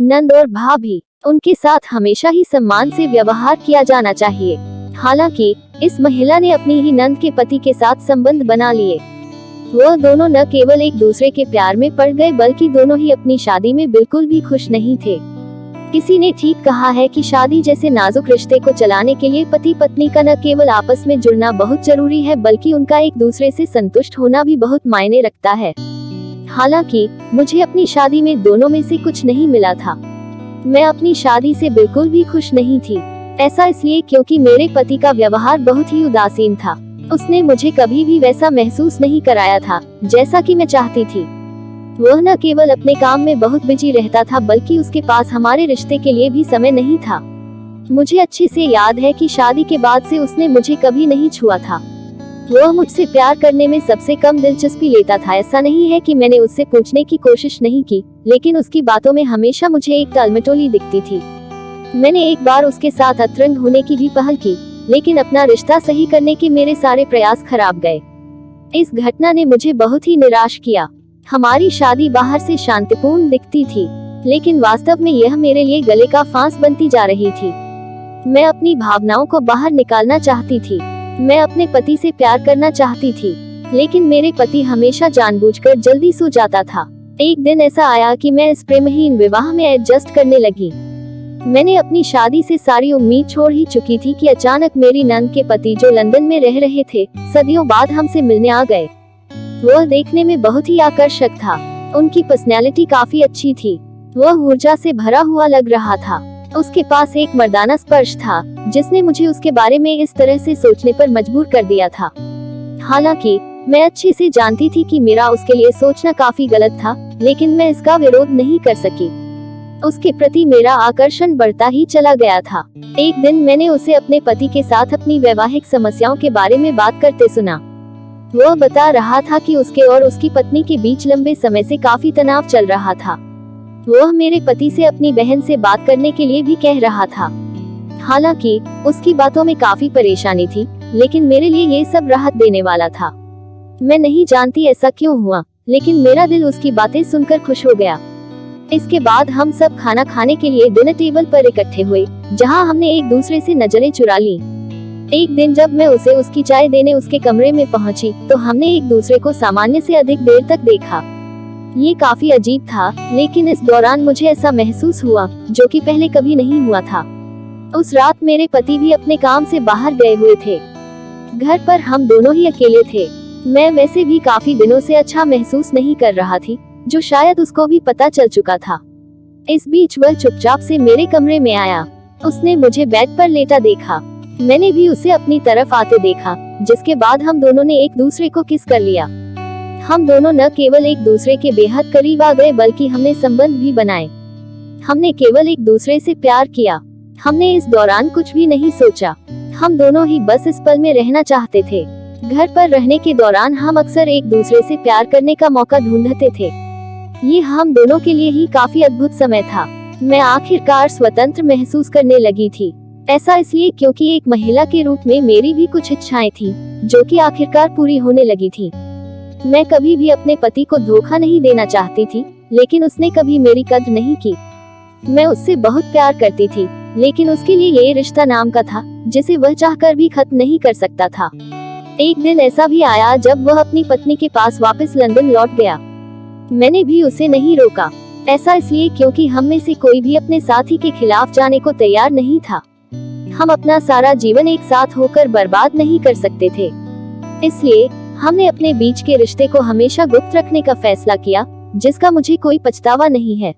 नंद और भाभी, उनके साथ हमेशा ही सम्मान से व्यवहार किया जाना चाहिए। हालांकि इस महिला ने अपनी ही नंद के पति के साथ संबंध बना लिए। वह दोनों न केवल एक दूसरे के प्यार में पड़ गए बल्कि दोनों ही अपनी शादी में बिल्कुल भी खुश नहीं थे। किसी ने ठीक कहा है कि शादी जैसे नाजुक रिश्ते को चलाने के लिए पति पत्नी का न केवल आपस में जुड़ना बहुत जरूरी है बल्कि उनका एक दूसरे से संतुष्ट होना भी बहुत मायने रखता है। हालांकि मुझे अपनी शादी में दोनों में से कुछ नहीं मिला था। मैं अपनी शादी से बिल्कुल भी खुश नहीं थी। ऐसा इसलिए क्योंकि मेरे पति का व्यवहार बहुत ही उदासीन था। उसने मुझे कभी भी वैसा महसूस नहीं कराया था जैसा कि मैं चाहती थी। वह न केवल अपने काम में बहुत बिजी रहता था बल्कि उसके पास हमारे रिश्ते के लिए भी समय नहीं था। मुझे अच्छे से याद है कि शादी के बाद से उसने मुझे कभी नहीं छुआ था। वह मुझसे प्यार करने में सबसे कम दिलचस्पी लेता था। ऐसा नहीं है कि मैंने उससे पूछने की कोशिश नहीं की, लेकिन उसकी बातों में हमेशा मुझे एक टालमटोली दिखती थी। मैंने एक बार उसके साथ अतरंग होने की भी पहल की, लेकिन अपना रिश्ता सही करने के मेरे सारे प्रयास खराब गए। इस घटना ने मुझे बहुत ही निराश किया। हमारी शादी बाहर से शांतिपूर्ण दिखती थी, लेकिन वास्तव में यह मेरे लिए गले का फांस बनती जा रही थी। मैं अपनी भावनाओं को बाहर निकालना चाहती थी। मैं अपने पति से प्यार करना चाहती थी, लेकिन मेरे पति हमेशा जानबूझकर जल्दी सो जाता था। एक दिन ऐसा आया कि मैं इस प्रेमहीन विवाह में एडजस्ट करने लगी। मैंने अपनी शादी से सारी उम्मीद छोड़ ही चुकी थी कि अचानक मेरी नंद के पति, जो लंदन में रह रहे थे, सदियों बाद हमसे मिलने आ गए। वह देखने में बहुत ही आकर्षक था। उनकी पर्सनैलिटी काफी अच्छी थी। वह ऊर्जा से भरा हुआ लग रहा था। उसके पास एक मर्दाना स्पर्श था जिसने मुझे उसके बारे में इस तरह से सोचने पर मजबूर कर दिया था। हालांकि मैं अच्छे से जानती थी कि मेरा उसके लिए सोचना काफी गलत था, लेकिन मैं इसका विरोध नहीं कर सकी। उसके प्रति मेरा आकर्षण बढ़ता ही चला गया था। एक दिन मैंने उसे अपने पति के साथ अपनी वैवाहिक समस्याओं के बारे में बात करते सुना। वह बता रहा था कि उसके और उसकी पत्नी के बीच लंबे समय से काफी तनाव चल रहा था। वह मेरे पति से अपनी बहन से बात करने के लिए भी कह रहा था। हालांकि उसकी बातों में काफी परेशानी थी, लेकिन मेरे लिए ये सब राहत देने वाला था। मैं नहीं जानती ऐसा क्यों हुआ, लेकिन मेरा दिल उसकी बातें सुनकर खुश हो गया। इसके बाद हम सब खाना खाने के लिए डिनर टेबल पर इकट्ठे हुए, जहां हमने एक दूसरे से नजरें चुरा ली। एक दिन जब मैं उसे उसकी चाय देने उसके कमरे में पहुंची, तो हमने एक दूसरे को सामान्य से अधिक देर तक देखा। ये काफी अजीब था, लेकिन इस दौरान मुझे ऐसा महसूस हुआ जो कि पहले कभी नहीं हुआ था। उस रात मेरे पति भी अपने काम से बाहर गए हुए थे। घर पर हम दोनों ही अकेले थे। मैं वैसे भी काफी दिनों से अच्छा महसूस नहीं कर रहा थी, जो शायद उसको भी पता चल चुका था। इस बीच वह चुपचाप से मेरे कमरे में आया। उसने मुझे बेड पर लेटा देखा। मैंने भी उसे अपनी तरफ आते देखा, जिसके बाद हम दोनों ने एक दूसरे को किस कर लिया। हम दोनों न केवल एक दूसरे के बेहद करीब आ गए बल्कि हमने संबंध भी बनाए। हमने केवल एक दूसरे से प्यार किया। हमने इस दौरान कुछ भी नहीं सोचा। हम दोनों ही बस इस पल में रहना चाहते थे। घर पर रहने के दौरान हम अक्सर एक दूसरे से प्यार करने का मौका ढूंढते थे। ये हम दोनों के लिए ही काफी अद्भुत समय था। मैं आखिरकार स्वतंत्र महसूस करने लगी थी। ऐसा इसलिए क्योंकि एक महिला के रूप में मेरी भी कुछ इच्छाएं थी, जो कि आखिरकार पूरी होने लगी थी। मैं कभी भी अपने पति को धोखा नहीं देना चाहती थी, लेकिन उसने कभी मेरी कद्र नहीं की। मैं उससे बहुत प्यार करती थी, लेकिन उसके लिए ये रिश्ता नाम का था, जिसे वह चाहकर भी खत्म नहीं कर सकता था। एक दिन ऐसा भी आया जब वह अपनी पत्नी के पास वापस लंदन लौट गया। मैंने भी उसे नहीं रोका। ऐसा इसलिए क्योंकि हम में से कोई भी अपने साथी के खिलाफ जाने को तैयार नहीं था। हम अपना सारा जीवन एक साथ होकर बर्बाद नहीं कर सकते थे। इसलिए हमने अपने बीच के रिश्ते को हमेशा गुप्त रखने का फैसला किया, जिसका मुझे कोई पछतावा नहीं है।